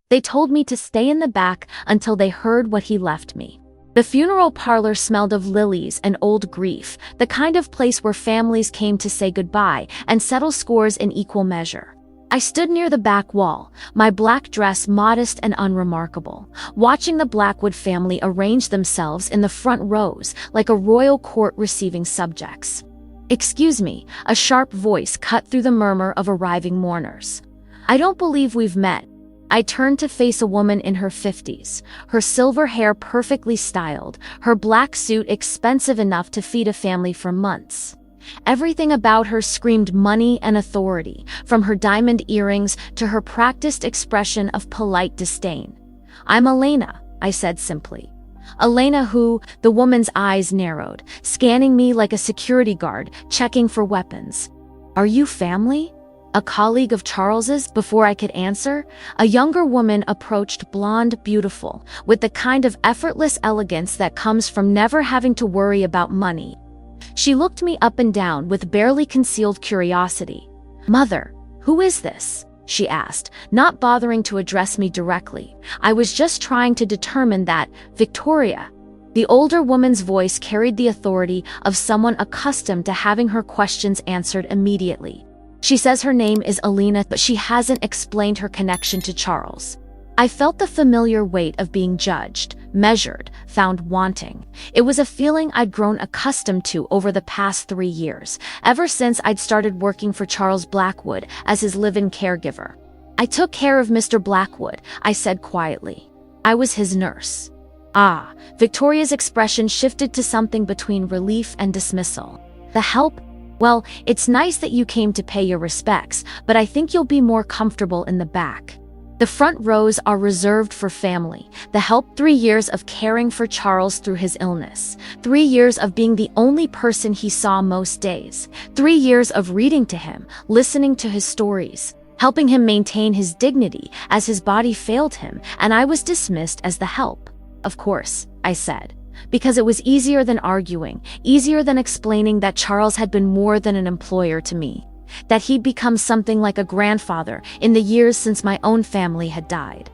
They told me to stay in the back until they heard what he left me. The funeral parlor smelled of lilies and old grief, the kind of place where families came to say goodbye and settle scores in equal measure. I stood near the back wall, my black dress modest and unremarkable, watching the Blackwood family arrange themselves in the front rows like a royal court receiving subjects. "Excuse me," a sharp voice cut through the murmur of arriving mourners. "I don't believe we've met." I turned to face a woman in her 50s, her silver hair perfectly styled, her black suit expensive enough to feed a family for months. Everything about her screamed money and authority, from her diamond earrings to her practiced expression of polite disdain. "I'm Elena," I said simply. "Elena who?" The woman's eyes narrowed, scanning me like a security guard, checking for weapons. "Are you family? A colleague of Charles's?" Before I could answer, a younger woman approached, blonde, beautiful, with the kind of effortless elegance that comes from never having to worry about money. She looked me up and down with barely concealed curiosity. "Mother, who is this?" she asked, not bothering to address me directly. I was just trying to determine that. "Victoria." The older woman's voice carried the authority of someone accustomed to having her questions answered immediately. "She says her name is Elena, but she hasn't explained her connection to Charles." I felt the familiar weight of being judged, measured, found wanting. It was a feeling I'd grown accustomed to over the past 3 years, ever since I'd started working for Charles Blackwood as his live-in caregiver. "I took care of Mr. Blackwood," I said quietly. "I was his nurse." "Ah," Victoria's expression shifted to something between relief and dismissal. "The help? Well, it's nice that you came to pay your respects, but I think you'll be more comfortable in the back. The front rows are reserved for family. The help." 3 years of caring for Charles through his illness. 3 years of being the only person he saw most days. 3 years of reading to him, listening to his stories, helping him maintain his dignity as his body failed him, and I was dismissed as the help. "Of course," I said, because it was easier than arguing, easier than explaining that Charles had been more than an employer to me, that he'd become something like a grandfather in the years since my own family had died.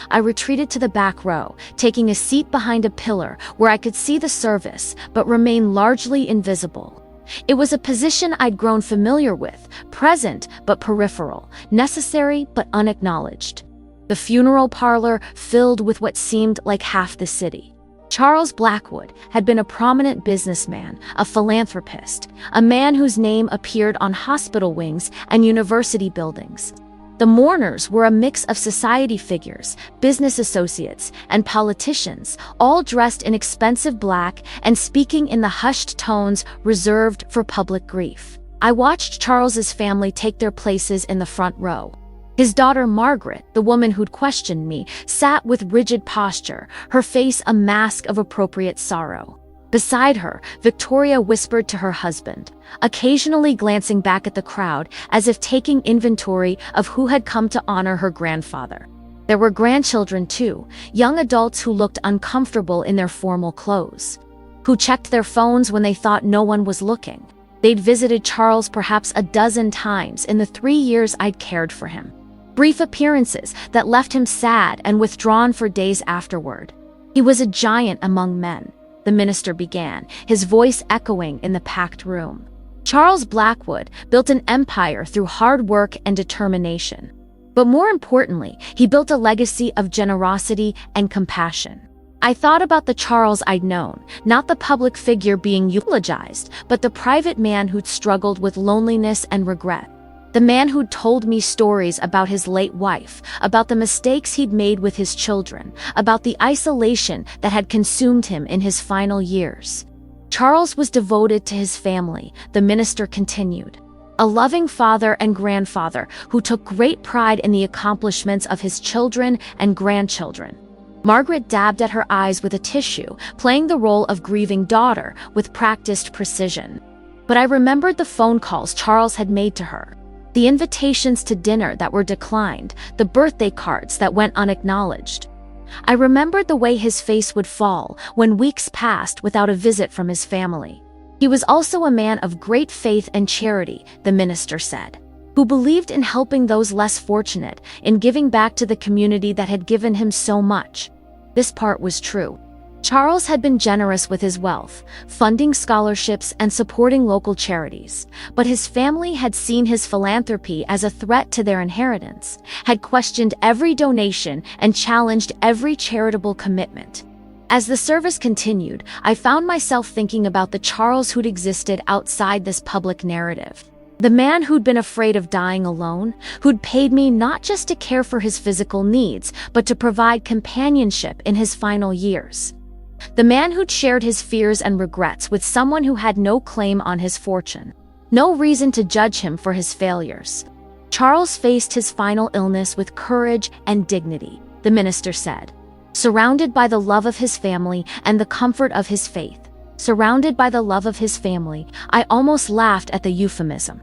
I retreated to the back row, taking a seat behind a pillar where I could see the service but remain largely invisible. It was a position I'd grown familiar with, present but peripheral, necessary but unacknowledged. The funeral parlor filled with what seemed like half the city. Charles Blackwood had been a prominent businessman, a philanthropist, a man whose name appeared on hospital wings and university buildings. The mourners were a mix of society figures, business associates, and politicians, all dressed in expensive black and speaking in the hushed tones reserved for public grief. I watched Charles's family take their places in the front row. His daughter Margaret, the woman who'd questioned me, sat with rigid posture, her face a mask of appropriate sorrow. Beside her, Victoria whispered to her husband, occasionally glancing back at the crowd as if taking inventory of who had come to honor her grandfather. There were grandchildren too, young adults who looked uncomfortable in their formal clothes, who checked their phones when they thought no one was looking. They'd visited Charles perhaps a dozen times in the 3 years I'd cared for him. Brief appearances that left him sad and withdrawn for days afterward. "He was a giant among men," the minister began, his voice echoing in the packed room. "Charles Blackwood built an empire through hard work and determination. But more importantly, he built a legacy of generosity and compassion." I thought about the Charles I'd known, not the public figure being eulogized, but the private man who'd struggled with loneliness and regret. The man who'd told me stories about his late wife, about the mistakes he'd made with his children, about the isolation that had consumed him in his final years. Charles was devoted to his family, the minister continued. A loving father and grandfather who took great pride in the accomplishments of his children and grandchildren. Margaret dabbed at her eyes with a tissue, playing the role of grieving daughter with practiced precision. But I remembered the phone calls Charles had made to her. The invitations to dinner that were declined, the birthday cards that went unacknowledged. I remembered the way his face would fall when weeks passed without a visit from his family. He was also a man of great faith and charity, the minister said. who believed in helping those less fortunate, in giving back to the community that had given him so much. This part was true. Charles had been generous with his wealth, funding scholarships and supporting local charities, but his family had seen his philanthropy as a threat to their inheritance, had questioned every donation and challenged every charitable commitment. As the service continued, I found myself thinking about the Charles who'd existed outside this public narrative. The man who'd been afraid of dying alone, who'd paid me not just to care for his physical needs, but to provide companionship in his final years. The man who'd shared his fears and regrets with someone who had no claim on his fortune. No reason to judge him for his failures. Charles faced his final illness with courage and dignity, the minister said. Surrounded by the love of his family and the comfort of his faith. Surrounded by the love of his family, I almost laughed at the euphemism.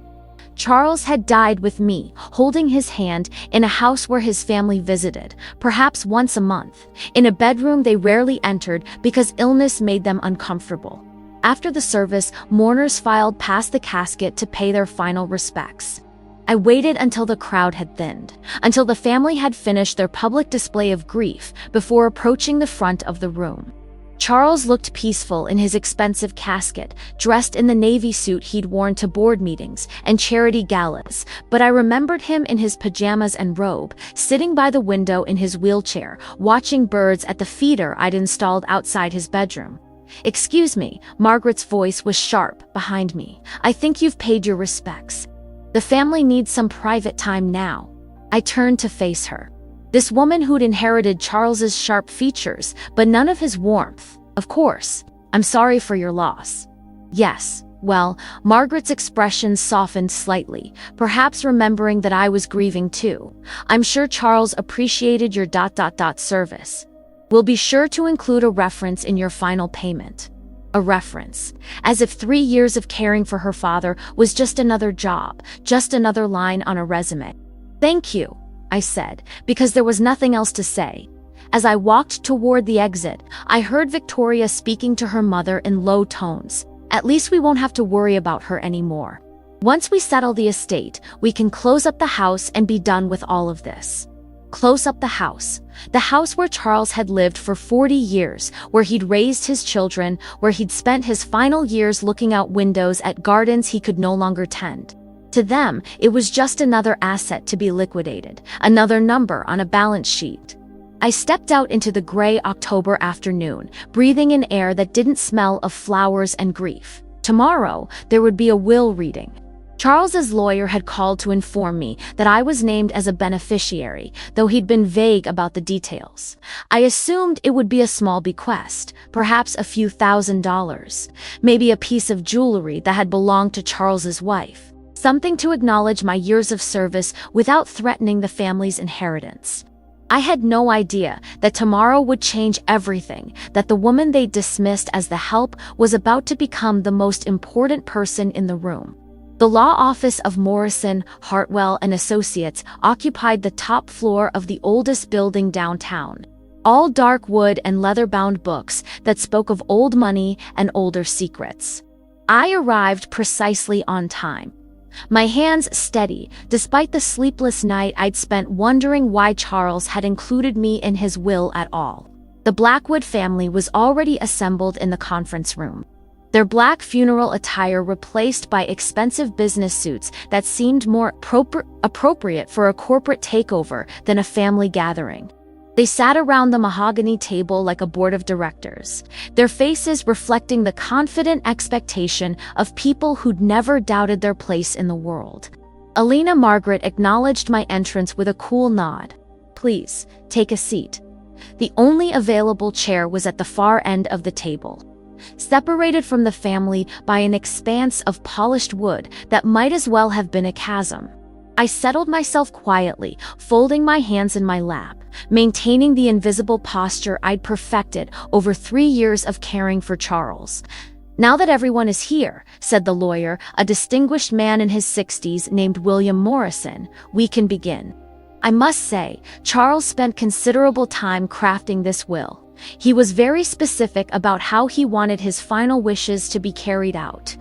Charles had died with me, holding his hand, in a house where his family visited, perhaps once a month, in a bedroom they rarely entered because illness made them uncomfortable. After the service, mourners filed past the casket to pay their final respects. I waited until the crowd had thinned, until the family had finished their public display of grief before approaching the front of the room. Charles looked peaceful in his expensive casket, dressed in the navy suit he'd worn to board meetings and charity galas, but I remembered him in his pajamas and robe, sitting by the window in his wheelchair, watching birds at the feeder I'd installed outside his bedroom. "Excuse me," Margaret's voice was sharp behind me. "I think you've paid your respects. The family needs some private time now." I turned to face her. This woman who'd inherited Charles's sharp features, but none of his warmth. "Of course. I'm sorry for your loss." "Yes, well," Margaret's expression softened slightly, perhaps remembering that I was grieving too. "I'm sure Charles appreciated your service. We'll be sure to include a reference in your final payment." A reference. As if 3 years of caring for her father was just another job, just another line on a resume. "Thank you," I said, because there was nothing else to say. As I walked toward the exit, I heard Victoria speaking to her mother in low tones. "At least we won't have to worry about her anymore. Once we settle the estate, we can close up the house and be done with all of this." Close up the house. The house where Charles had lived for 40 years, where he'd raised his children, where he'd spent his final years looking out windows at gardens he could no longer tend. To them, it was just another asset to be liquidated, another number on a balance sheet. I stepped out into the gray October afternoon, breathing in air that didn't smell of flowers and grief. Tomorrow, there would be a will reading. Charles's lawyer had called to inform me that I was named as a beneficiary, though he'd been vague about the details. I assumed it would be a small bequest, perhaps a few $1,000s, maybe a piece of jewelry that had belonged to Charles's wife. Something to acknowledge my years of service without threatening the family's inheritance. I had no idea that tomorrow would change everything, that the woman they'd dismissed as the help was about to become the most important person in the room. The law office of Morrison, Hartwell and Associates occupied the top floor of the oldest building downtown. All dark wood and leather-bound books that spoke of old money and older secrets. I arrived precisely on time. My hands steady, despite the sleepless night I'd spent wondering why Charles had included me in his will at all. The Blackwood family was already assembled in the conference room. Their black funeral attire replaced by expensive business suits that seemed more appropriate for a corporate takeover than a family gathering. They sat around the mahogany table like a board of directors, their faces reflecting the confident expectation of people who'd never doubted their place in the world. Alina Margaret acknowledged my entrance with a cool nod. "Please, take a seat." The only available chair was at the far end of the table, separated from the family by an expanse of polished wood that might as well have been a chasm. I settled myself quietly, folding my hands in my lap, maintaining the invisible posture I'd perfected over 3 years of caring for Charles. "Now that everyone is here," said the lawyer, a distinguished man in his 60s named William Morrison, "we can begin." I must say, Charles spent considerable time crafting this will. He was very specific about how he wanted his final wishes to be carried out.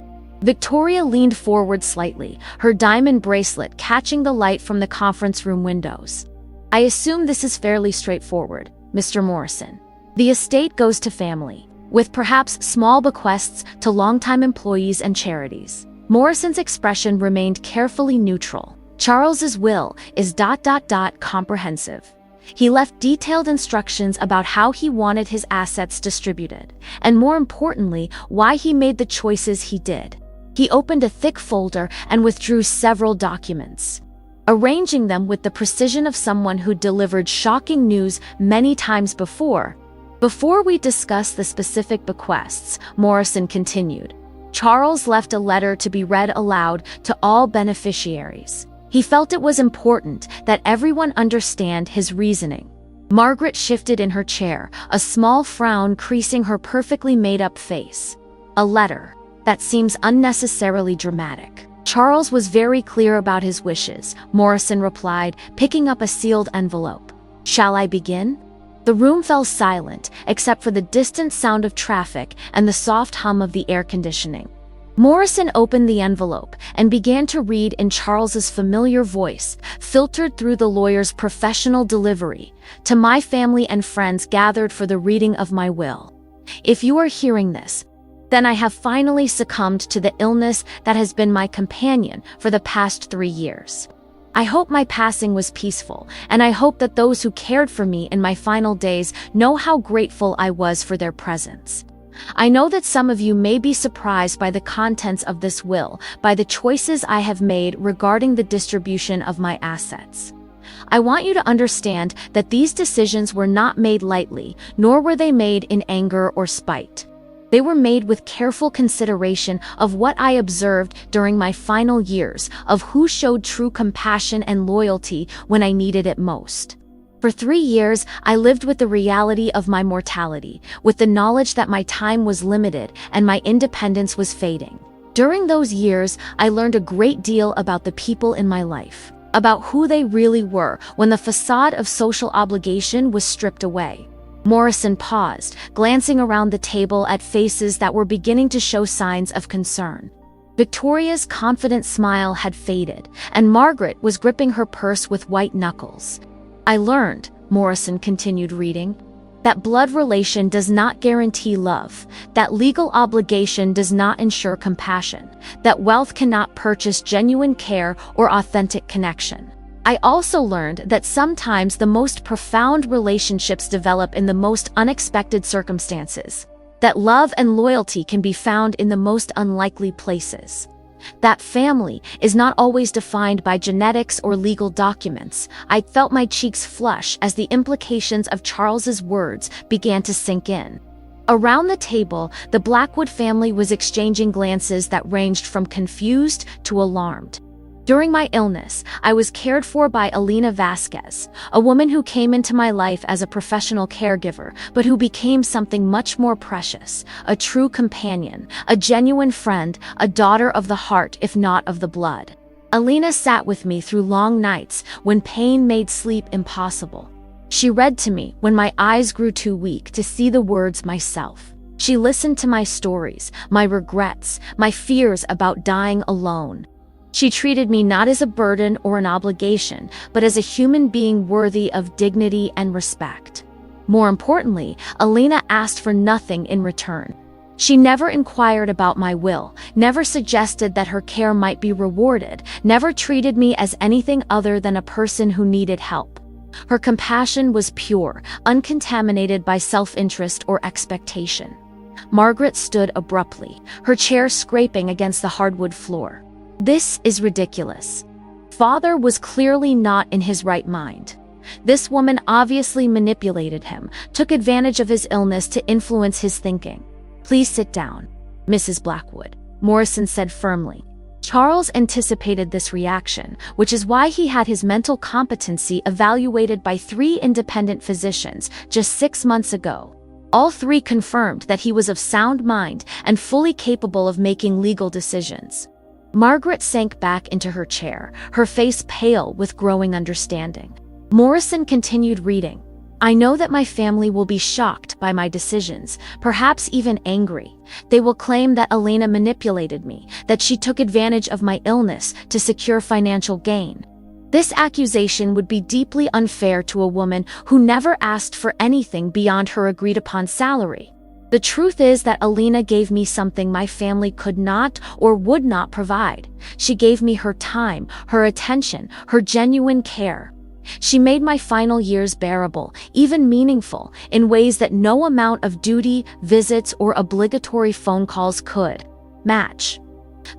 Victoria leaned forward slightly, her diamond bracelet catching the light from the conference room windows. I assume this is fairly straightforward, Mr. Morrison. The estate goes to family, with perhaps small bequests to longtime employees and charities. Morrison's expression remained carefully neutral. Charles's will is comprehensive. He left detailed instructions about how he wanted his assets distributed, and more importantly, why he made the choices he did. He opened a thick folder and withdrew several documents, arranging them with the precision of someone who delivered shocking news many times before. Before we discuss the specific bequests, Morrison continued, Charles left a letter to be read aloud to all beneficiaries. He felt it was important that everyone understand his reasoning. Margaret shifted in her chair, a small frown creasing her perfectly made-up face. A letter. That seems unnecessarily dramatic. Charles was very clear about his wishes, Morrison replied, picking up a sealed envelope. Shall I begin? The room fell silent, except for the distant sound of traffic and the soft hum of the air conditioning. Morrison opened the envelope and began to read in Charles's familiar voice, filtered through the lawyer's professional delivery. To my family and friends gathered for the reading of my will. If you are hearing this, then I have finally succumbed to the illness that has been my companion for the past 3 years. I hope my passing was peaceful, and I hope that those who cared for me in my final days know how grateful I was for their presence. I know that some of you may be surprised by the contents of this will, by the choices I have made regarding the distribution of my assets. I want you to understand that these decisions were not made lightly, nor were they made in anger or spite. They were made with careful consideration of what I observed during my final years, of who showed true compassion and loyalty when I needed it most. For 3 years, I lived with the reality of my mortality, with the knowledge that my time was limited and my independence was fading. During those years, I learned a great deal about the people in my life, about who they really were when the facade of social obligation was stripped away. Morrison paused, glancing around the table at faces that were beginning to show signs of concern. Victoria's confident smile had faded, and Margaret was gripping her purse with white knuckles. I learned, Morrison continued reading, that blood relation does not guarantee love, that legal obligation does not ensure compassion, that wealth cannot purchase genuine care or authentic connection. I also learned that sometimes the most profound relationships develop in the most unexpected circumstances, that love and loyalty can be found in the most unlikely places. That family is not always defined by genetics or legal documents. I felt my cheeks flush as the implications of Charles's words began to sink in. Around the table, the Blackwood family was exchanging glances that ranged from confused to alarmed. During my illness, I was cared for by Elena Vasquez, a woman who came into my life as a professional caregiver, but who became something much more precious, a true companion, a genuine friend, a daughter of the heart if not of the blood. Elena sat with me through long nights when pain made sleep impossible. She read to me when my eyes grew too weak to see the words myself. She listened to my stories, my regrets, my fears about dying alone. She treated me not as a burden or an obligation, but as a human being worthy of dignity and respect. More importantly, Elena asked for nothing in return. She never inquired about my will, never suggested that her care might be rewarded, never treated me as anything other than a person who needed help. Her compassion was pure, uncontaminated by self-interest or expectation. Margaret stood abruptly, her chair scraping against the hardwood floor. This is ridiculous. Father was clearly not in his right mind. This woman obviously manipulated him, took advantage of his illness to influence his thinking. Please sit down, Mrs. Blackwood, Morrison said firmly. Charles anticipated this reaction, which is why he had his mental competency evaluated by 3 independent physicians just 6 months ago. All 3 confirmed that he was of sound mind and fully capable of making legal decisions. Margaret sank back into her chair, her face pale with growing understanding. Morrison continued reading. I know that my family will be shocked by my decisions, perhaps even angry. They will claim that Elena manipulated me, that she took advantage of my illness to secure financial gain. This accusation would be deeply unfair to a woman who never asked for anything beyond her agreed-upon salary. The truth is that Elena gave me something my family could not or would not provide. She gave me her time, her attention, her genuine care. She made my final years bearable, even meaningful, in ways that no amount of duty, visits, or obligatory phone calls could match.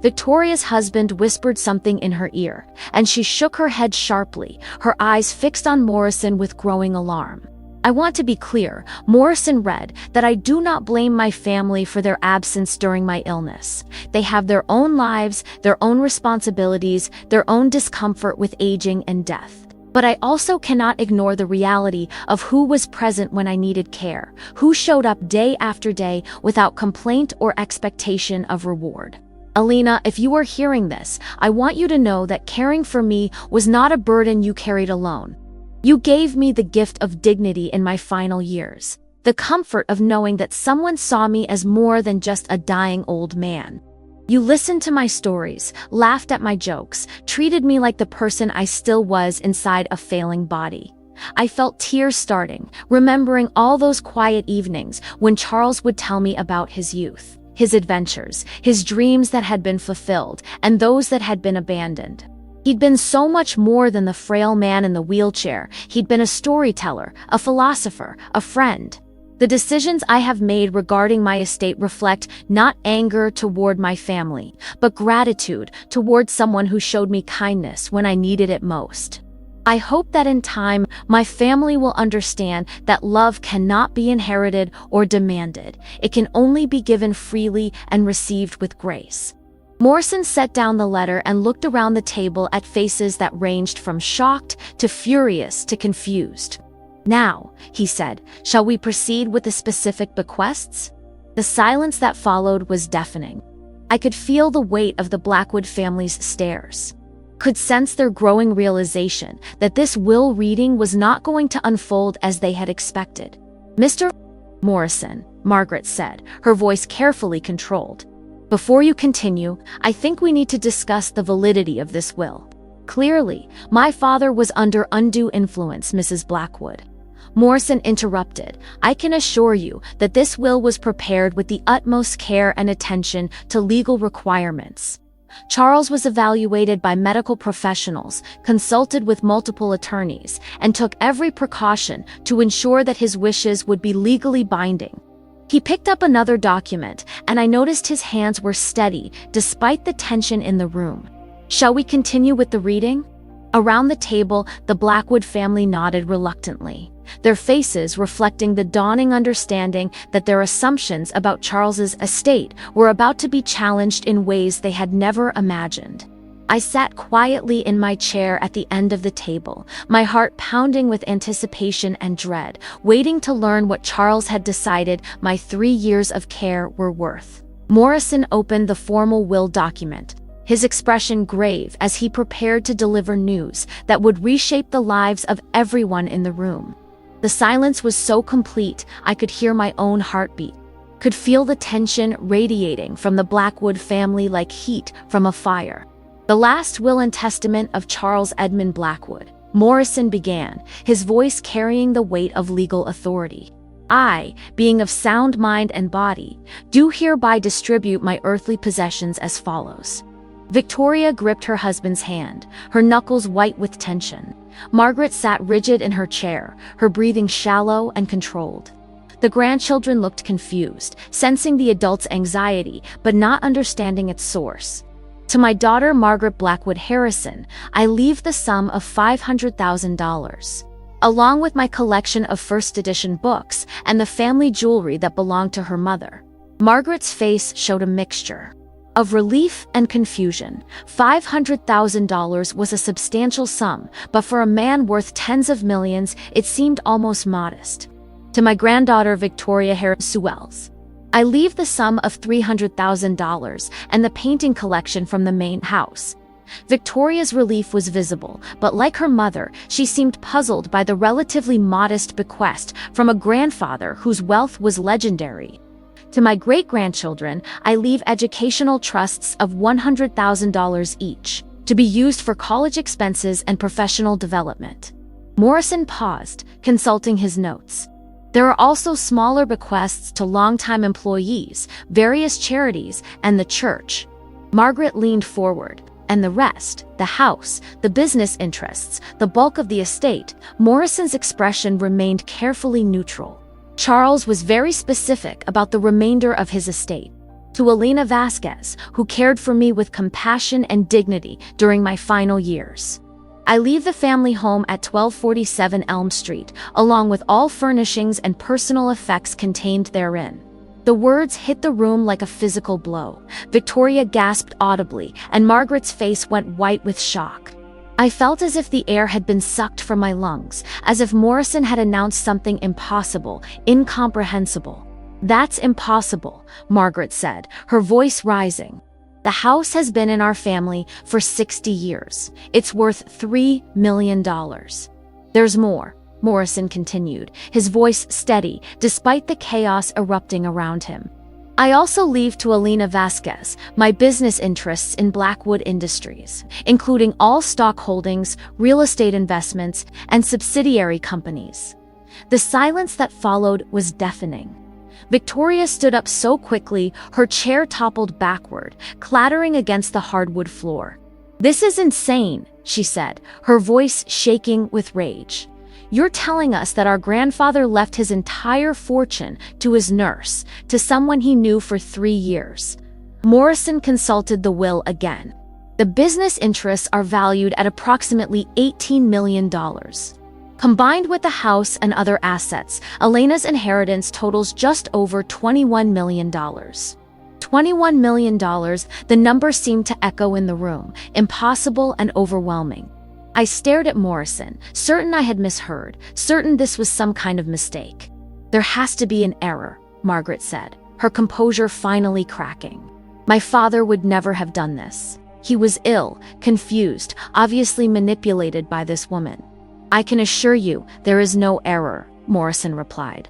Victoria's husband whispered something in her ear, and she shook her head sharply, her eyes fixed on Morrison with growing alarm. I want to be clear, Morrison read, that I do not blame my family for their absence during my illness. They have their own lives, their own responsibilities, their own discomfort with aging and death. But I also cannot ignore the reality of who was present when I needed care, who showed up day after day without complaint or expectation of reward. Elena, if you are hearing this, I want you to know that caring for me was not a burden you carried alone. You gave me the gift of dignity in my final years, the comfort of knowing that someone saw me as more than just a dying old man. You listened to my stories, laughed at my jokes, treated me like the person I still was inside a failing body. I felt tears starting, remembering all those quiet evenings when Charles would tell me about his youth, his adventures, his dreams that had been fulfilled, and those that had been abandoned. He'd been so much more than the frail man in the wheelchair. He'd been a storyteller, a philosopher, a friend. The decisions I have made regarding my estate reflect not anger toward my family, but gratitude toward someone who showed me kindness when I needed it most. I hope that in time, my family will understand that love cannot be inherited or demanded. It can only be given freely and received with grace. Morrison set down the letter and looked around the table at faces that ranged from shocked to furious to confused. Now, he said, shall we proceed with the specific bequests? The silence that followed was deafening. I could feel the weight of the Blackwood family's stares. Could sense their growing realization that this will reading was not going to unfold as they had expected. Mr. Morrison, Margaret said, her voice carefully controlled. Before you continue, I think we need to discuss the validity of this will. Clearly, my father was under undue influence, Mrs. Blackwood. Morrison interrupted. I can assure you that this will was prepared with the utmost care and attention to legal requirements. Charles was evaluated by medical professionals, consulted with multiple attorneys, and took every precaution to ensure that his wishes would be legally binding. He picked up another document, and I noticed his hands were steady despite the tension in the room. Shall we continue with the reading? Around the table, the Blackwood family nodded reluctantly, their faces reflecting the dawning understanding that their assumptions about Charles's estate were about to be challenged in ways they had never imagined. I sat quietly in my chair at the end of the table, my heart pounding with anticipation and dread, waiting to learn what Charles had decided my 3 years of care were worth. Morrison opened the formal will document, his expression grave as he prepared to deliver news that would reshape the lives of everyone in the room. The silence was so complete I could hear my own heartbeat, could feel the tension radiating from the Blackwood family like heat from a fire. The last will and testament of Charles Edmund Blackwood, Morrison began, his voice carrying the weight of legal authority. I, being of sound mind and body, do hereby distribute my earthly possessions as follows. Victoria gripped her husband's hand, her knuckles white with tension. Margaret sat rigid in her chair, her breathing shallow and controlled. The grandchildren looked confused, sensing the adult's anxiety but not understanding its source. To my daughter Margaret Blackwood Harrison, I leave the sum of $500,000, along with my collection of first edition books and the family jewelry that belonged to her mother. Margaret's face showed a mixture of relief and confusion. $500,000 was a substantial sum, but for a man worth tens of millions, it seemed almost modest. To my granddaughter Victoria Harrison, I leave the sum of $300,000 and the painting collection from the main house. Victoria's relief was visible, but like her mother, she seemed puzzled by the relatively modest bequest from a grandfather whose wealth was legendary. To my great-grandchildren, I leave educational trusts of $100,000 each, to be used for college expenses and professional development. Morrison paused, consulting his notes. There are also smaller bequests to longtime employees, various charities, and the church. Margaret leaned forward. And the rest, the house, the business interests, the bulk of the estate, Morrison's expression remained carefully neutral. Charles was very specific about the remainder of his estate. To Alina Vasquez, who cared for me with compassion and dignity during my final years. I leave the family home at 1247 Elm Street, along with all furnishings and personal effects contained therein. The words hit the room like a physical blow. Victoria gasped audibly, and Margaret's face went white with shock. I felt as if the air had been sucked from my lungs, as if Morrison had announced something impossible, incomprehensible. "That's impossible," Margaret said, her voice rising. "The house has been in our family for 60 years. It's worth $3 million. There's more," Morrison continued, his voice steady despite the chaos erupting around him. "I also leave to Alina Vasquez my business interests in Blackwood Industries, including all stock holdings, real estate investments, and subsidiary companies." The silence that followed was deafening. Victoria stood up so quickly, her chair toppled backward, clattering against the hardwood floor. "This is insane," she said, her voice shaking with rage. "You're telling us that our grandfather left his entire fortune to his nurse, to someone he knew for 3 years." Morrison consulted the will again. "The business interests are valued at approximately $18 million. Combined with the house and other assets, Elena's inheritance totals just over $21 million. $21 million, the number seemed to echo in the room, impossible and overwhelming. I stared at Morrison, certain I had misheard, certain this was some kind of mistake. "There has to be an error," Margaret said, her composure finally cracking. "My father would never have done this. He was ill, confused, obviously manipulated by this woman." "I can assure you there is no error," Morrison replied.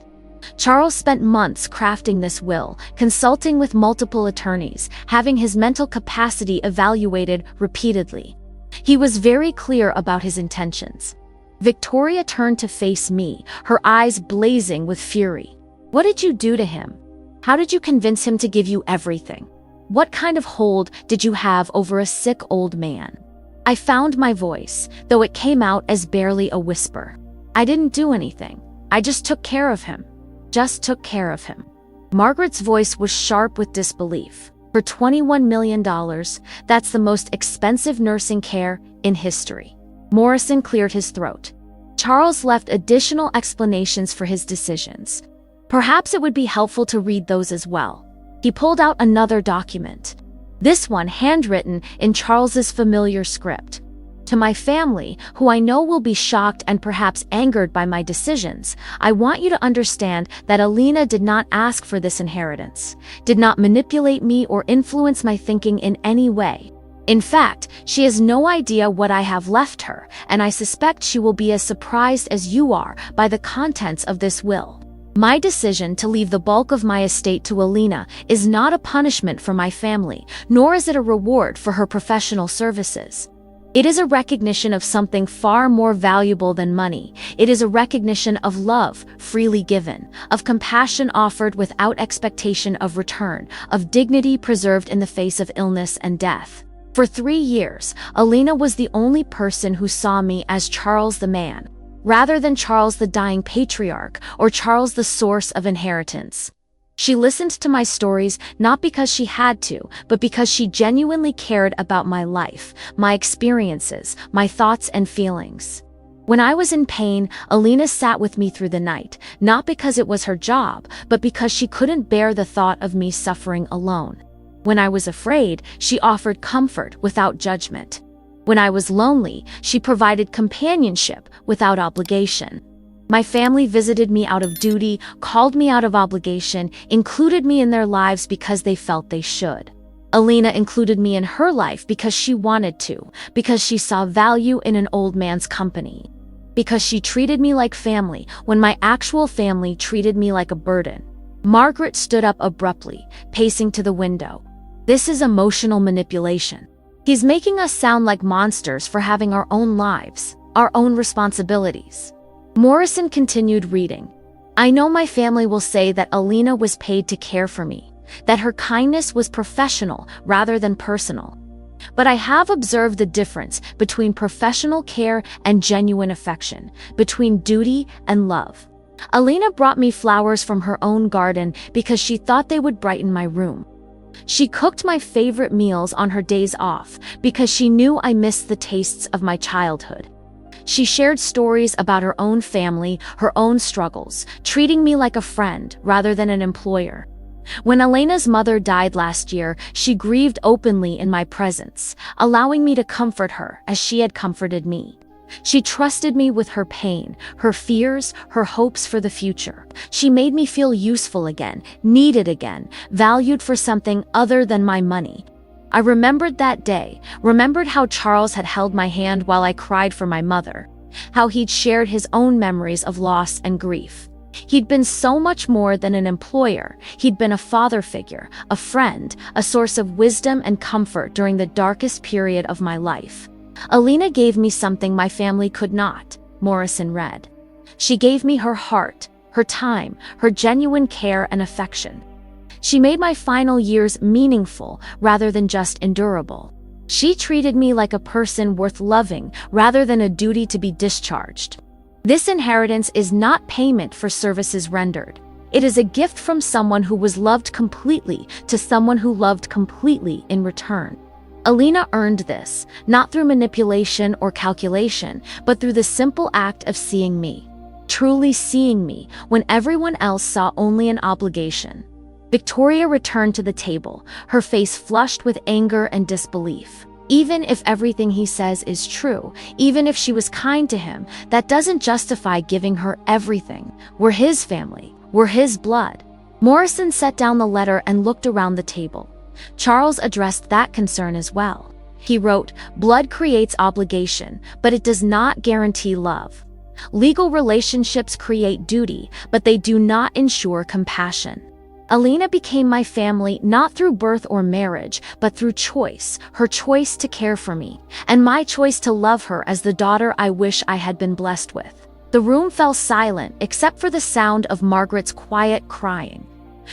Charles spent months crafting this will, consulting with multiple attorneys, having his mental capacity evaluated repeatedly. He was very clear about his intentions. Victoria turned to face me, her eyes blazing with fury. "What did you do to him? How did you convince him to give you everything? What kind of hold did you have over a sick old man?" I found my voice, though it came out as barely a whisper. "I didn't do anything. I just took care of him. Just took care of him." Margaret's voice was sharp with disbelief. "For $21 million, that's the most expensive nursing care in history." Morrison cleared his throat. Charles left additional explanations for his decisions. Perhaps it would be helpful to read those as well. He pulled out another document. This one handwritten in Charles's familiar script. "To my family, who I know will be shocked and perhaps angered by my decisions, I want you to understand that Alina did not ask for this inheritance, did not manipulate me or influence my thinking in any way. In fact, she has no idea what I have left her, and I suspect she will be as surprised as you are by the contents of this will. My decision to leave the bulk of my estate to Alina is not a punishment for my family, nor is it a reward for her professional services. It is a recognition of something far more valuable than money. It is a recognition of love freely given, of compassion offered without expectation of return, of dignity preserved in the face of illness and death. For 3 years, Alina was the only person who saw me as Charles the man, rather than Charles the dying patriarch or Charles the source of inheritance. She listened to my stories not because she had to, but because she genuinely cared about my life, my experiences, my thoughts and feelings. When I was in pain, Alina sat with me through the night, not because it was her job, but because she couldn't bear the thought of me suffering alone. When I was afraid, she offered comfort without judgment. When I was lonely, she provided companionship without obligation. My family visited me out of duty, called me out of obligation, included me in their lives because they felt they should. Alina included me in her life because she wanted to, because she saw value in an old man's company, because she treated me like family when my actual family treated me like a burden. Margaret stood up abruptly, pacing to the window. This is emotional manipulation. He's making us sound like monsters for having our own lives, our own responsibilities. Morrison continued reading. I know my family will say that Alina was paid to care for me, that her kindness was professional rather than personal. But I have observed the difference between professional care and genuine affection, between duty and love. Alina brought me flowers from her own garden because she thought they would brighten my room. She cooked my favorite meals on her days off because she knew I missed the tastes of my childhood. She shared stories about her own family, her own struggles, treating me like a friend rather than an employer. When Elena's mother died last year, she grieved openly in my presence, allowing me to comfort her as she had comforted me. She trusted me with her pain, her fears, her hopes for the future. She made me feel useful again, needed again, valued for something other than my money. I remembered that day, remembered how Charles had held my hand while I cried for my mother, how he'd shared his own memories of loss and grief. He'd been so much more than an employer. He'd been a father figure, a friend, a source of wisdom and comfort during the darkest period of my life. Alina gave me something my family could not, Morrison read. She gave me her heart, her time, her genuine care and affection. She made my final years meaningful rather than just endurable. She treated me like a person worth loving rather than a duty to be discharged. This inheritance is not payment for services rendered. It is a gift from someone who was loved completely to someone who loved completely in return. Alina earned this, not through manipulation or calculation, but through the simple act of seeing me. Truly seeing me, when everyone else saw only an obligation. Victoria returned to the table, her face flushed with anger and disbelief. Even if everything he says is true, even if she was kind to him, that doesn't justify giving her everything. We're his family. We're his blood. Morrison set down the letter and looked around the table. Charles addressed that concern as well. He wrote, "Blood creates obligation, but it does not guarantee love. Legal relationships create duty, but they do not ensure compassion." Alina became my family not through birth or marriage, but through choice, her choice to care for me, and my choice to love her as the daughter I wish I had been blessed with. The room fell silent except for the sound of Margaret's quiet crying.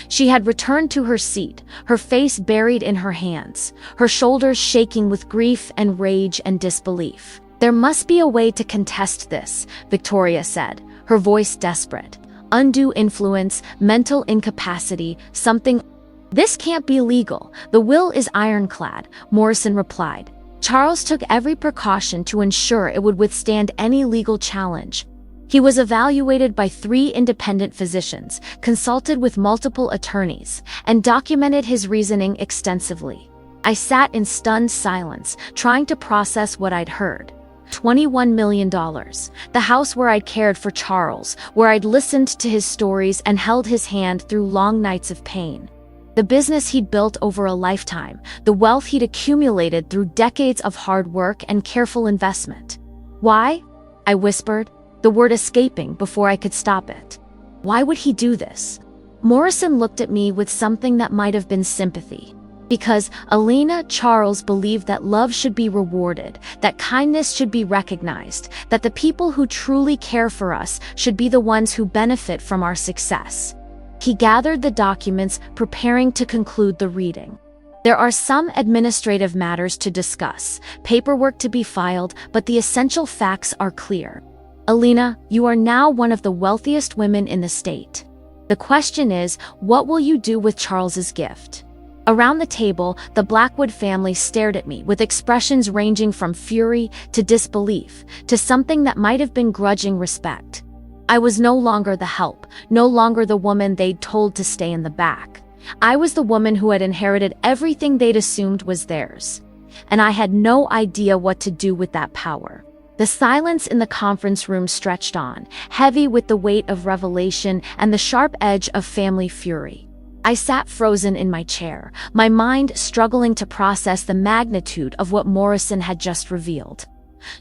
She had returned to her seat, her face buried in her hands, her shoulders shaking with grief and rage and disbelief. "There must be a way to contest this," Victoria said, her voice desperate. "Undue influence, mental incapacity, something." "This can't be legal. The will is ironclad," Morrison replied. Charles took every precaution to ensure it would withstand any legal challenge. He was evaluated by 3 independent physicians, consulted with multiple attorneys, and documented his reasoning extensively. I sat in stunned silence, trying to process what I'd heard. $21 million. The house where I'd cared for Charles, where I'd listened to his stories and held his hand through long nights of pain. The business he'd built over a lifetime, the wealth he'd accumulated through decades of hard work and careful investment. "Why?" I whispered, the word escaping before I could stop it. "Why would he do this?" Morrison looked at me with something that might have been sympathy. Because Alina, Charles believed that love should be rewarded, that kindness should be recognized, that the people who truly care for us should be the ones who benefit from our success. He gathered the documents, preparing to conclude the reading. "There are some administrative matters to discuss, paperwork to be filed, but the essential facts are clear. Alina, you are now one of the wealthiest women in the state. The question is, what will you do with Charles's gift?" Around the table, the Blackwood family stared at me with expressions ranging from fury to disbelief to something that might have been grudging respect. I was no longer the help, no longer the woman they'd told to stay in the back. I was the woman who had inherited everything they'd assumed was theirs. And I had no idea what to do with that power. The silence in the conference room stretched on, heavy with the weight of revelation and the sharp edge of family fury. I sat frozen in my chair, my mind struggling to process the magnitude of what Morrison had just revealed.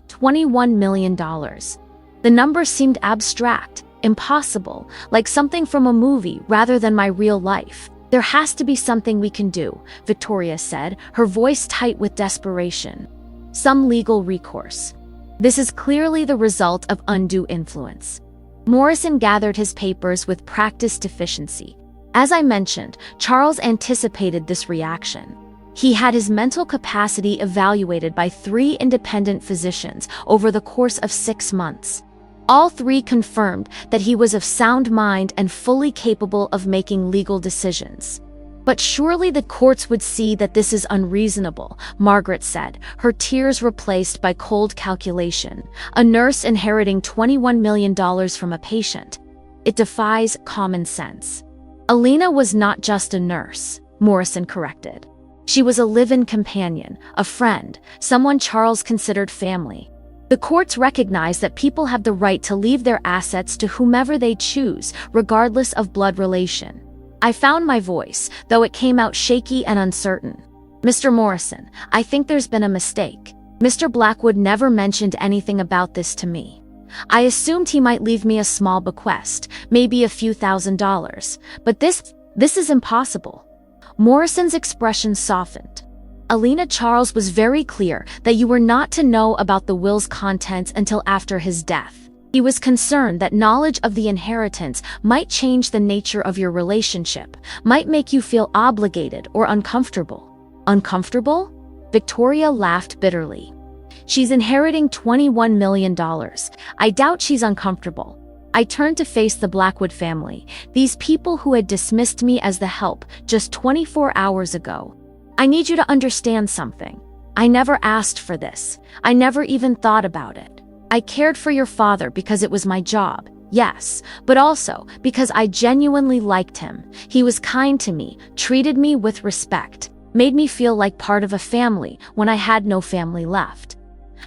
$21 million. The number seemed abstract, impossible, like something from a movie rather than my real life. There has to be something we can do, Victoria said, her voice tight with desperation. Some legal recourse. This is clearly the result of undue influence. Morrison gathered his papers with practiced efficiency. As I mentioned, Charles anticipated this reaction. He had his mental capacity evaluated by 3 independent physicians over the course of 6 months. All 3 confirmed that he was of sound mind and fully capable of making legal decisions. But surely the courts would see that this is unreasonable, Margaret said, her tears replaced by cold calculation. A nurse inheriting $21 million from a patient. It defies common sense. Alina was not just a nurse, Morrison corrected. She was a live-in companion, a friend, someone Charles considered family. The courts recognize that people have the right to leave their assets to whomever they choose, regardless of blood relation. I found my voice, though it came out shaky and uncertain. Mr. Morrison, I think there's been a mistake. Mr. Blackwood never mentioned anything about this to me. I assumed he might leave me a small bequest, maybe a few $1,000s, but this is impossible. Morrison's expression softened. Alina, Charles was very clear that you were not to know about the will's contents until after his death. He was concerned that knowledge of the inheritance might change the nature of your relationship, might make you feel obligated or uncomfortable. Uncomfortable? Victoria laughed bitterly. She's inheriting $21 million. I doubt she's uncomfortable. I turned to face the Blackwood family, these people who had dismissed me as the help just 24 hours ago. I need you to understand something. I never asked for this. I never even thought about it. I cared for your father because it was my job, yes, but also because I genuinely liked him. He was kind to me, treated me with respect, made me feel like part of a family when I had no family left.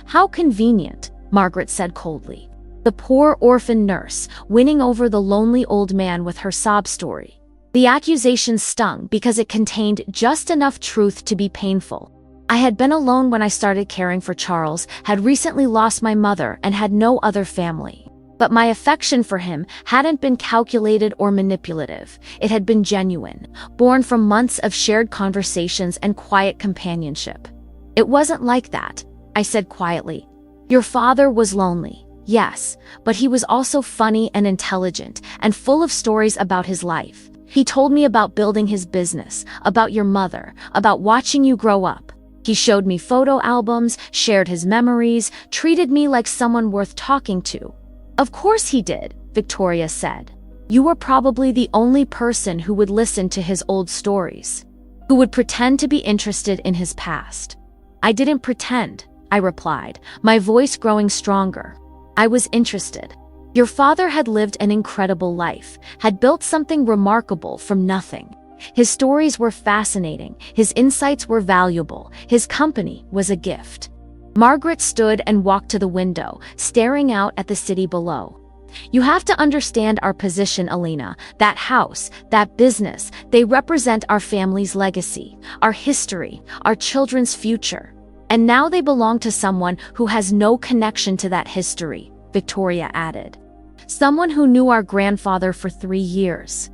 How convenient, Margaret said coldly. The poor orphan nurse, winning over the lonely old man with her sob story. The accusation stung because it contained just enough truth to be painful. I had been alone when I started caring for Charles, had recently lost my mother and had no other family. But my affection for him hadn't been calculated or manipulative. It had been genuine, born from months of shared conversations and quiet companionship. It wasn't like that, I said quietly. Your father was lonely, yes, but he was also funny and intelligent and full of stories about his life. He told me about building his business, about your mother, about watching you grow up. He showed me photo albums, shared his memories, treated me like someone worth talking to. Of course he did, Victoria said. You were probably the only person who would listen to his old stories, who would pretend to be interested in his past. I didn't pretend, I replied, my voice growing stronger. I was interested. Your father had lived an incredible life, had built something remarkable from nothing. His stories were fascinating, his insights were valuable, his company was a gift. Margaret stood and walked to the window, staring out at the city below. You have to understand our position, Alina. That house, that business, they represent our family's legacy, our history, our children's future. And now they belong to someone who has no connection to that history, Victoria added. Someone who knew our grandfather for 3 years.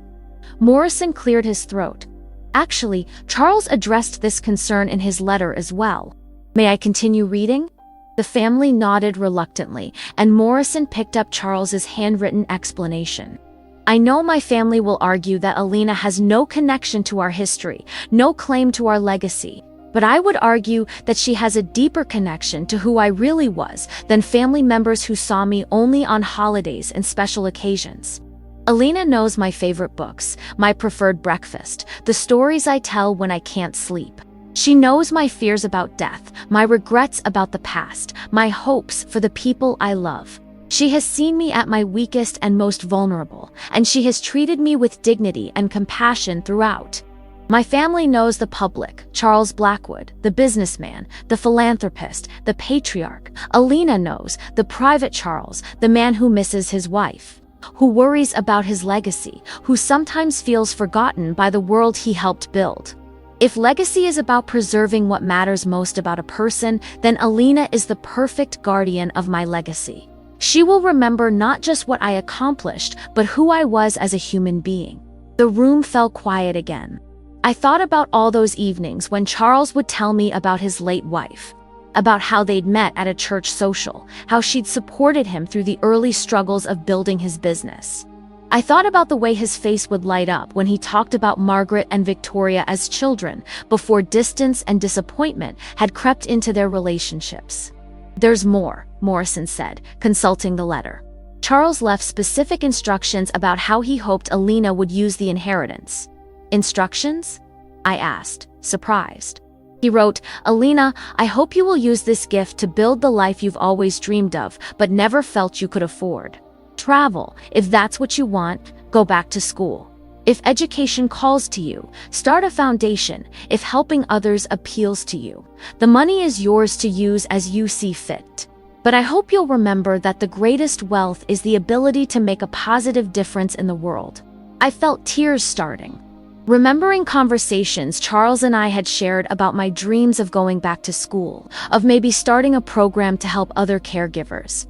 Morrison cleared his throat. Actually, Charles addressed this concern in his letter as well. May I continue reading? The family nodded reluctantly, and Morrison picked up Charles's handwritten explanation. I know my family will argue that Alina has no connection to our history, no claim to our legacy, but I would argue that she has a deeper connection to who I really was than family members who saw me only on holidays and special occasions. Alina knows my favorite books, my preferred breakfast, the stories I tell when I can't sleep. She knows my fears about death, my regrets about the past, my hopes for the people I love. She has seen me at my weakest and most vulnerable, and she has treated me with dignity and compassion throughout. My family knows the public, Charles Blackwood, the businessman, the philanthropist, the patriarch. Alina knows the private Charles, the man who misses his wife. who worries about his legacy, who sometimes feels forgotten by the world he helped build. If legacy is about preserving what matters most about a person, then Alina is the perfect guardian of my legacy. She will remember not just what I accomplished, but who I was as a human being. The room fell quiet again. I thought about all those evenings when Charles would tell me about his late wife, about how they'd met at a church social, how she'd supported him through the early struggles of building his business. I thought about the way his face would light up when he talked about Margaret and Victoria as children, before distance and disappointment had crept into their relationships. "There's more," Morrison said, consulting the letter. Charles left specific instructions about how he hoped Alina would use the inheritance. "Instructions?" I asked, surprised. He wrote, "Alina, I hope you will use this gift to build the life you've always dreamed of, but never felt you could afford. Travel, if that's what you want. Go back to school. If education calls to you, start a foundation. If helping others appeals to you, the money is yours to use as you see fit. But I hope you'll remember that the greatest wealth is the ability to make a positive difference in the world." I felt tears starting. Remembering conversations Charles and I had shared about my dreams of going back to school, of maybe starting a program to help other caregivers,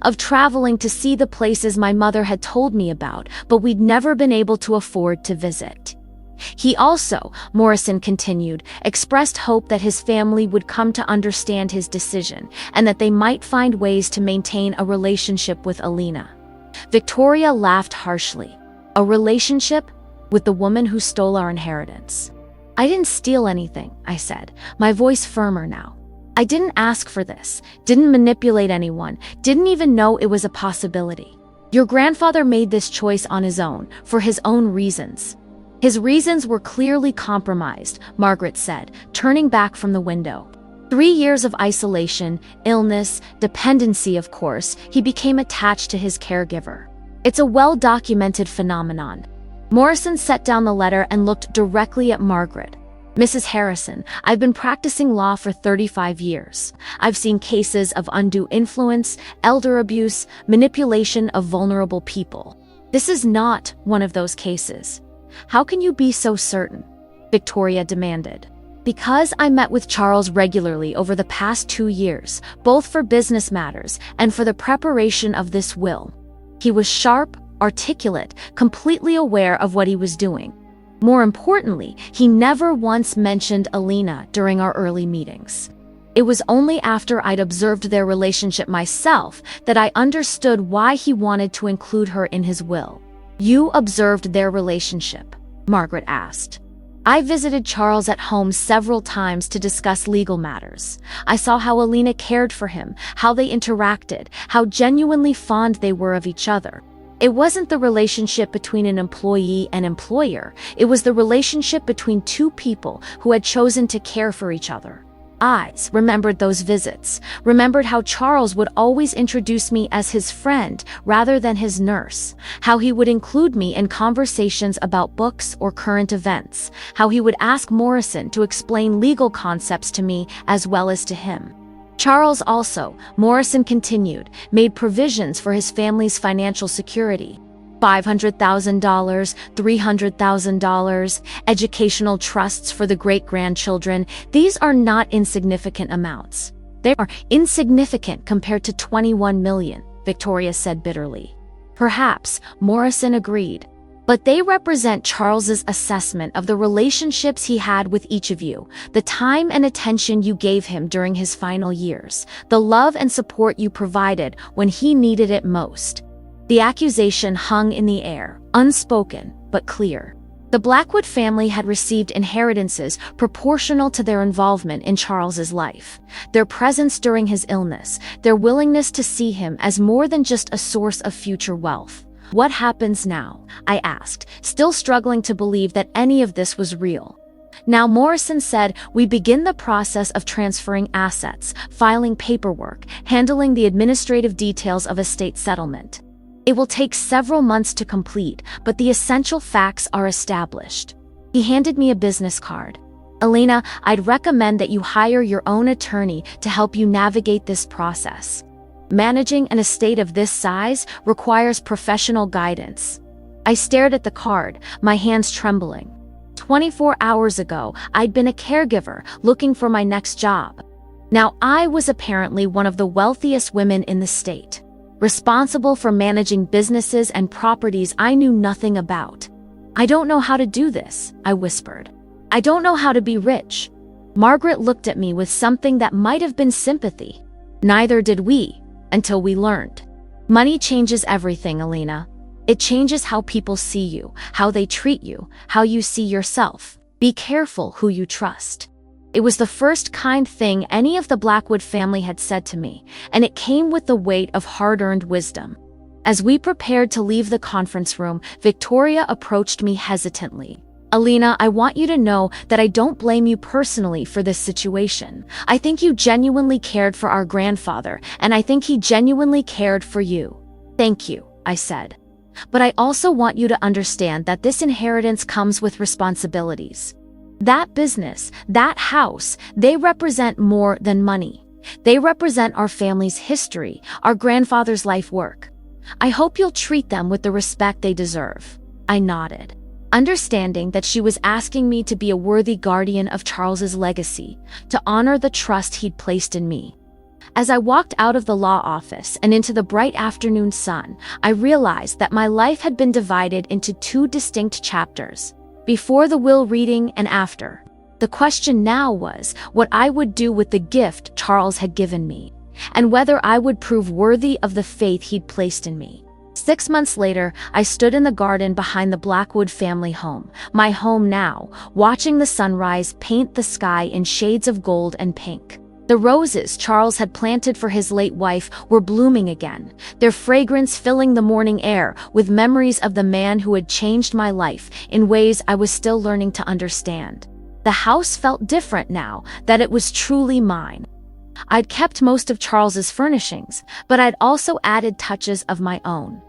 of traveling to see the places my mother had told me about, but we'd never been able to afford to visit. He also, Morrison continued, expressed hope that his family would come to understand his decision and that they might find ways to maintain a relationship with Alina. Victoria laughed harshly. "A relationship? With the woman who stole our inheritance?" "I didn't steal anything," I said, my voice firmer now. "I didn't ask for this, didn't manipulate anyone, didn't even know it was a possibility. Your grandfather made this choice on his own, for his own reasons." "His reasons were clearly compromised," Margaret said, turning back from the window. 3 years of isolation, illness, dependency, of course, he became attached to his caregiver. It's a well-documented phenomenon. Morrison set down the letter and looked directly at Margaret. "Mrs. Harrison, I've been practicing law for 35 years. I've seen cases of undue influence, elder abuse, manipulation of vulnerable people. This is not one of those cases." "How can you be so certain?" Victoria demanded. "Because I met with Charles regularly over the past 2 years, both for business matters and for the preparation of this will. He was sharp, articulate, completely aware of what he was doing. More importantly, he never once mentioned Alina during our early meetings. It was only after I'd observed their relationship myself that I understood why he wanted to include her in his will." "You observed their relationship?" Margaret asked. "I visited Charles at home several times to discuss legal matters. I saw how Alina cared for him, how they interacted, how genuinely fond they were of each other. It wasn't the relationship between an employee and employer. It was the relationship between two people who had chosen to care for each other." I remembered those visits, remembered how Charles would always introduce me as his friend rather than his nurse, how he would include me in conversations about books or current events, how he would ask Morrison to explain legal concepts to me as well as to him. Charles also, Morrison continued, made provisions for his family's financial security. $500,000, $300,000, educational trusts for the great-grandchildren. These are not insignificant amounts. They are insignificant compared to 21 million, Victoria said bitterly. Perhaps, Morrison agreed. But they represent Charles's assessment of the relationships he had with each of you, the time and attention you gave him during his final years, the love and support you provided when he needed it most. The accusation hung in the air, unspoken, but clear. The Blackwood family had received inheritances proportional to their involvement in Charles's life, their presence during his illness, their willingness to see him as more than just a source of future wealth. "What happens now?" I asked, still struggling to believe that any of this was real. "Now," Morrison said, "we begin the process of transferring assets, filing paperwork, handling the administrative details of estate settlement. It will take several months to complete, but the essential facts are established." He handed me a business card. "Alina, I'd recommend that you hire your own attorney to help you navigate this process." Managing an estate of this size requires professional guidance. I stared at the card, my hands trembling. 24 hours ago, I'd been a caregiver looking for my next job. Now I was apparently one of the wealthiest women in the state, responsible for managing businesses and properties I knew nothing about. I don't know how to do this, I whispered. I don't know how to be rich. Margaret looked at me with something that might have been sympathy. Neither did we, until we learned. Money changes everything, Alina. It changes how people see you, how they treat you, how you see yourself. Be careful who you trust. It was the first kind thing any of the Blackwood family had said to me, and it came with the weight of hard-earned wisdom. As we prepared to leave the conference room, Victoria approached me hesitantly. Alina, I want you to know that I don't blame you personally for this situation. I think you genuinely cared for our grandfather, and I think he genuinely cared for you. Thank you, I said. But I also want you to understand that this inheritance comes with responsibilities. That business, that house, they represent more than money. They represent our family's history, our grandfather's life work. I hope you'll treat them with the respect they deserve. I nodded, understanding that she was asking me to be a worthy guardian of Charles's legacy, to honor the trust he'd placed in me. As I walked out of the law office and into the bright afternoon sun, I realized that my life had been divided into two distinct chapters, before the will reading and after. The question now was what I would do with the gift Charles had given me, and whether I would prove worthy of the faith he'd placed in me. 6 months later, I stood in the garden behind the Blackwood family home, my home now, watching the sunrise paint the sky in shades of gold and pink. The roses Charles had planted for his late wife were blooming again, their fragrance filling the morning air with memories of the man who had changed my life in ways I was still learning to understand. The house felt different now that it was truly mine. I'd kept most of Charles's furnishings, but I'd also added touches of my own.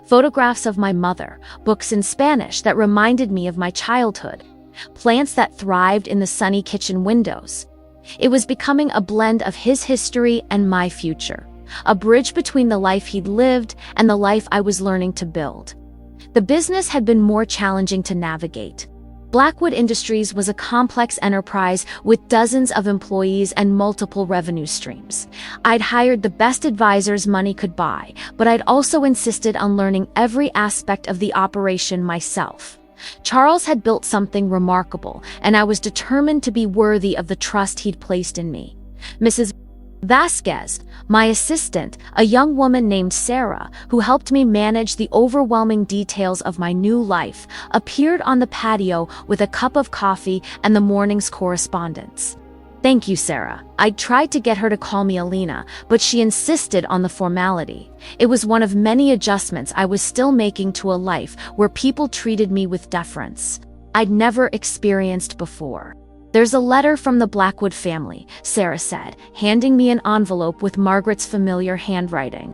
Photographs of my mother, books in Spanish that reminded me of my childhood, plants that thrived in the sunny kitchen windows. It was becoming a blend of his history and my future, a bridge between the life he'd lived and the life I was learning to build. The business had been more challenging to navigate. Blackwood Industries was a complex enterprise with dozens of employees and multiple revenue streams. I'd hired the best advisors money could buy, but I'd also insisted on learning every aspect of the operation myself. Charles had built something remarkable, and I was determined to be worthy of the trust he'd placed in me. Mrs. Vasquez, my assistant, a young woman named Sarah, who helped me manage the overwhelming details of my new life, appeared on the patio with a cup of coffee and the morning's correspondence. Thank you, Sarah. I tried to get her to call me Alina, but she insisted on the formality. It was one of many adjustments I was still making to a life where people treated me with deference I'd never experienced before. There's a letter from the Blackwood family, Sarah said, handing me an envelope with Margaret's familiar handwriting.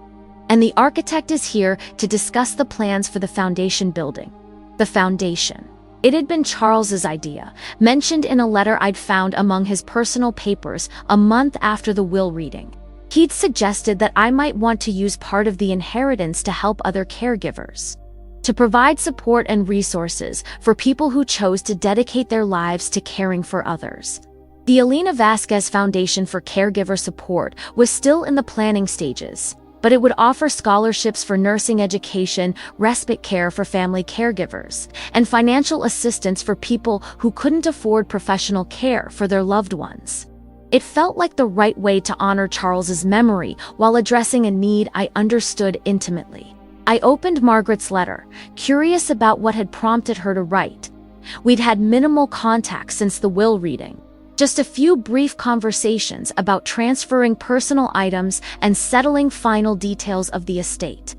And the architect is here to discuss the plans for the foundation building. The foundation. It had been Charles's idea, mentioned in a letter I'd found among his personal papers a month after the will reading. He'd suggested that I might want to use part of the inheritance to help other caregivers, to provide support and resources for people who chose to dedicate their lives to caring for others. The Alina Vasquez Foundation for Caregiver Support was still in the planning stages, but it would offer scholarships for nursing education, respite care for family caregivers, and financial assistance for people who couldn't afford professional care for their loved ones. It felt like the right way to honor Charles's memory while addressing a need I understood intimately. I opened Margaret's letter, curious about what had prompted her to write. We'd had minimal contact since the will reading. Just a few brief conversations about transferring personal items and settling final details of the estate.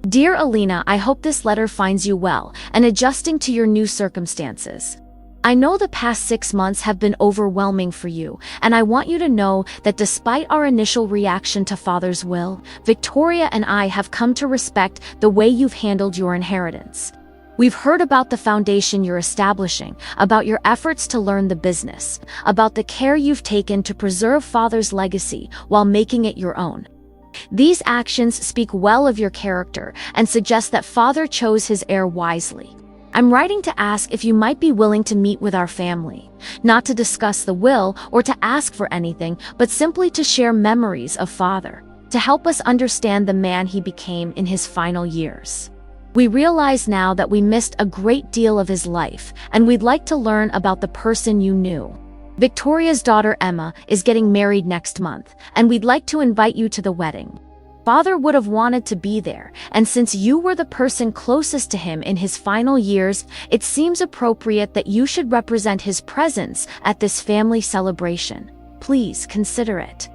Dear Alina, I hope this letter finds you well and adjusting to your new circumstances. I know the past 6 months have been overwhelming for you, and I want you to know that despite our initial reaction to Father's will, Victoria and I have come to respect the way you've handled your inheritance. We've heard about the foundation you're establishing, about your efforts to learn the business, about the care you've taken to preserve Father's legacy while making it your own. These actions speak well of your character and suggest that father chose his heir wisely. I'm writing to ask if you might be willing to meet with our family, not to discuss the will or to ask for anything, but simply to share memories of father, to help us understand the man he became in his final years. We realize now that we missed a great deal of his life, and we'd like to learn about the person you knew. Victoria's daughter Emma is getting married next month, and we'd like to invite you to the wedding. Father would have wanted to be there, and since you were the person closest to him in his final years, it seems appropriate that you should represent his presence at this family celebration. Please consider it.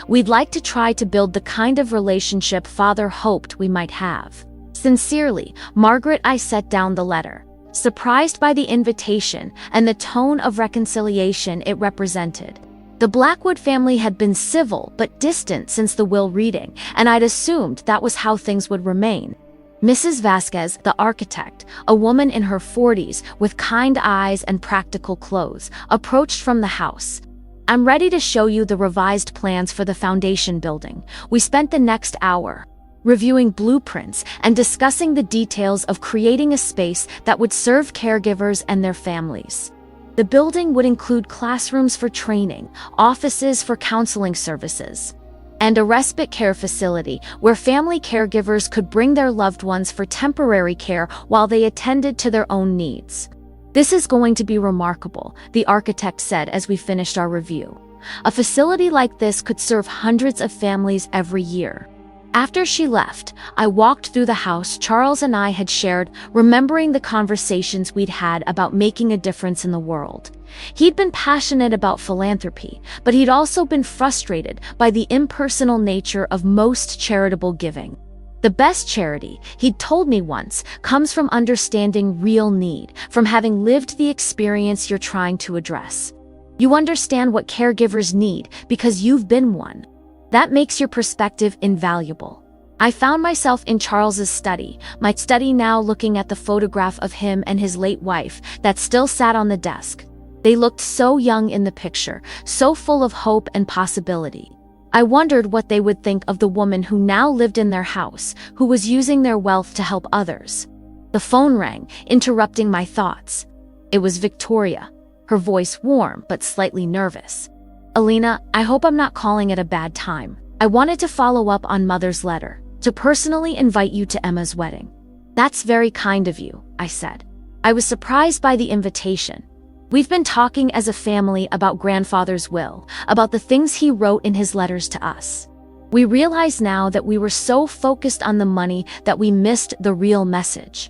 We'd like to try to build the kind of relationship Father hoped we might have. Sincerely, Margaret. I set down the letter, surprised by the invitation and the tone of reconciliation it represented. The Blackwood family had been civil but distant since the will reading, and I'd assumed that was how things would remain. Mrs. Vasquez, the architect, a woman in her 40s with kind eyes and practical clothes, approached from the house. I'm ready to show you the revised plans for the foundation building. We spent the next hour reviewing blueprints and discussing the details of creating a space that would serve caregivers and their families. The building would include classrooms for training, offices for counseling services, and a respite care facility where family caregivers could bring their loved ones for temporary care while they attended to their own needs. This is going to be remarkable, the architect said as we finished our review. A facility like this could serve hundreds of families every year. After she left, I walked through the house Charles and I had shared, remembering the conversations we'd had about making a difference in the world. He'd been passionate about philanthropy, but he'd also been frustrated by the impersonal nature of most charitable giving. The best charity, he'd told me once, comes from understanding real need, from having lived the experience you're trying to address. You understand what caregivers need because you've been one. That makes your perspective invaluable. I found myself in Charles's study, my study now, looking at the photograph of him and his late wife that still sat on the desk. They looked so young in the picture, so full of hope and possibility. I wondered what they would think of the woman who now lived in their house, who was using their wealth to help others. The phone rang, interrupting my thoughts. It was Victoria, her voice warm but slightly nervous. Alina, I hope I'm not calling at a bad time. I wanted to follow up on Mother's letter, to personally invite you to Emma's wedding. That's very kind of you, I said. I was surprised by the invitation. We've been talking as a family about Grandfather's will, about the things he wrote in his letters to us. We realize now that we were so focused on the money that we missed the real message.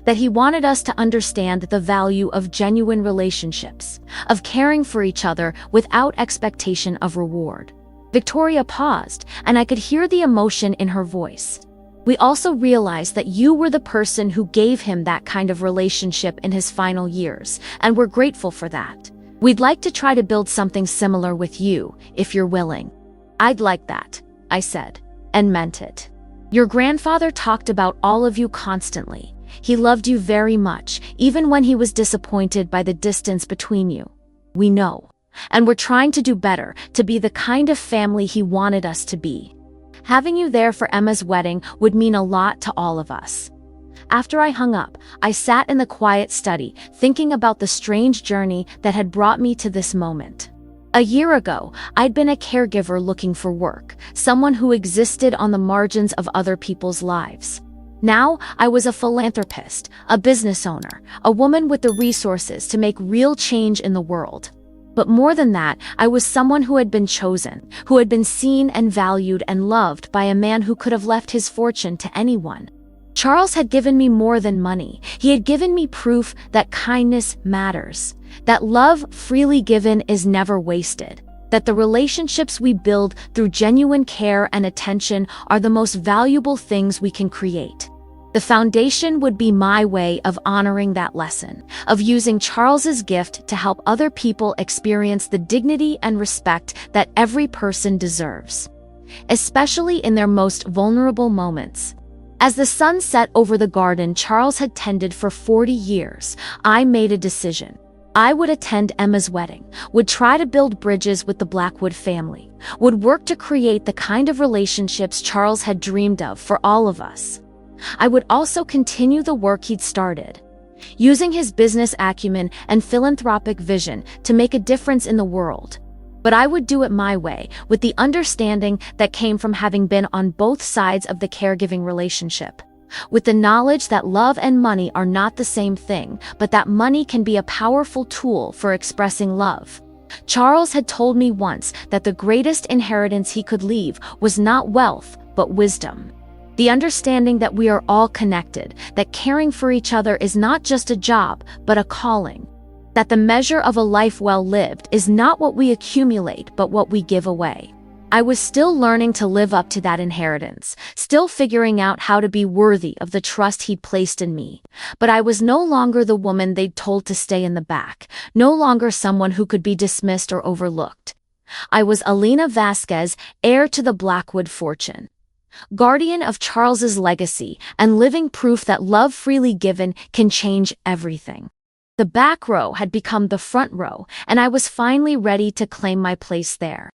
That he wanted us to understand the value of genuine relationships, of caring for each other without expectation of reward. Victoria paused, and I could hear the emotion in her voice. We also realized that you were the person who gave him that kind of relationship in his final years, and we're grateful for that. We'd like to try to build something similar with you, if you're willing. I'd like that, I said, and meant it. Your grandfather talked about all of you constantly. He loved you very much, even when he was disappointed by the distance between you. We know. And we're trying to do better, to be the kind of family he wanted us to be. Having you there for Emma's wedding would mean a lot to all of us. After I hung up, I sat in the quiet study, thinking about the strange journey that had brought me to this moment. A year ago, I'd been a caregiver looking for work, someone who existed on the margins of other people's lives. Now, I was a philanthropist, a business owner, a woman with the resources to make real change in the world. But more than that, I was someone who had been chosen, who had been seen and valued and loved by a man who could have left his fortune to anyone. Charles had given me more than money. He had given me proof that kindness matters, that love freely given is never wasted, that the relationships we build through genuine care and attention are the most valuable things we can create. The foundation would be my way of honoring that lesson, of using Charles's gift to help other people experience the dignity and respect that every person deserves, especially in their most vulnerable moments. As the sun set over the garden Charles had tended for 40 years, I made a decision. I would attend Emma's wedding, would try to build bridges with the Blackwood family, would work to create the kind of relationships Charles had dreamed of for all of us. I would also continue the work he'd started, using his business acumen and philanthropic vision to make a difference in the world. But I would do it my way, with the understanding that came from having been on both sides of the caregiving relationship, with the knowledge that love and money are not the same thing, but that money can be a powerful tool for expressing love. Charles had told me once that the greatest inheritance he could leave was not wealth, but wisdom. The understanding that we are all connected, that caring for each other is not just a job, but a calling. That the measure of a life well lived is not what we accumulate, but what we give away. I was still learning to live up to that inheritance, still figuring out how to be worthy of the trust he'd placed in me. But I was no longer the woman they'd told to stay in the back, no longer someone who could be dismissed or overlooked. I was Alina Vasquez, heir to the Blackwood fortune, guardian of Charles's legacy, and living proof that love freely given can change everything. The back row had become the front row, and I was finally ready to claim my place there.